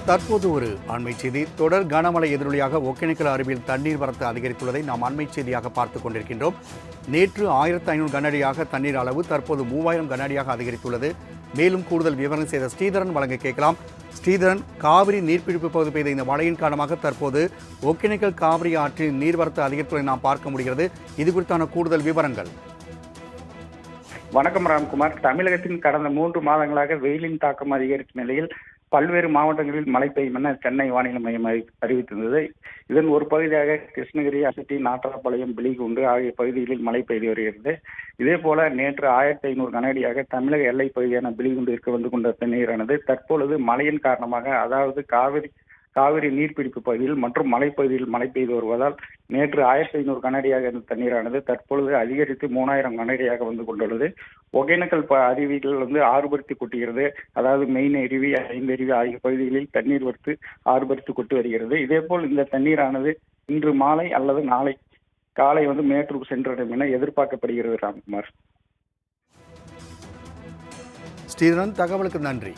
தற்போது ஒரு அண்மை செய்தி. தொடர் கனமழை எதிரொலியாக ஒகேனக்கல் அருவியில் தண்ணீர் வரத்து அதிகரித்துள்ளதை நாம் அண்மை செய்தியாக பார்த்துக் கொண்டிருக்கின்றோம். நேற்று 1500 கனஅடியாக தண்ணீர் அளவு தற்போது 3000 கனஅடியாக அதிகரித்துள்ளது. மேலும் கூடுதல் விவரம் செய்த ஸ்ரீதரன் வழங்க கேட்கலாம். ஸ்ரீதரன், காவிரி நீர்பிடிப்பு பகுதி பெய்த இந்த மழையின் காரணமாக தற்போது ஒகேனக்கல் காவிரி ஆற்றில் நீர்வரத்து அதிகரித்துள்ளதை நாம் பார்க்க முடிகிறது. இது குறித்தான கூடுதல் விவரங்கள். வணக்கம் ராம்குமார். தமிழகத்தின் கடந்த 3 மாதங்களாக வெயிலின் தாக்கம் அதிகரிக்கும் நிலையில் பல்வேறு மாவட்டங்களில் மழை பெய்யும் என சென்னை வானிலை மையம் அறிவித்திருந்தது. இதன் ஒரு பகுதியாக கிருஷ்ணகிரி, அசட்டி, நாட்டாப்பாளையம், பிலிகுண்டு ஆகிய பகுதிகளில் மழை பெய்து வருகிறது. இதேபோல நேற்று 1500 கனஅடியாக தமிழக எல்லை பகுதியான பிலிகுண்டிற்கு வந்து கொண்ட தண்ணீரானது தற்பொழுது மழையின் காரணமாக, அதாவது காவிரி நீர்பிடிப்பு பகுதியில் மற்றும் மலைப்பகுதியில் மழை பெய்து வருவதால் நேற்று 1500 கனஅடியாக இருந்த தண்ணீரானது தற்பொழுது அதிகரித்து 3000 கனஅடியாக வந்து கொண்டுள்ளது. ஒகேனக்கல் அருவிகள் ஆர்ப்பரித்து கொட்டுகிறது. அதாவது மெயின் அருவி, 5 அருவி ஆகிய பகுதிகளில் தண்ணீர் வரத்து ஆர்ப்பரித்து கொட்டு வருகிறது. இதேபோல் இந்த தண்ணீரானது இன்று மாலை அல்லது நாளை காலை மேட்டூருக்கு சென்றடையும் என எதிர்பார்க்கப்படுகிறது. ராம்குமார். ஸ்ரீதரன், தகவலுக்கு நன்றி.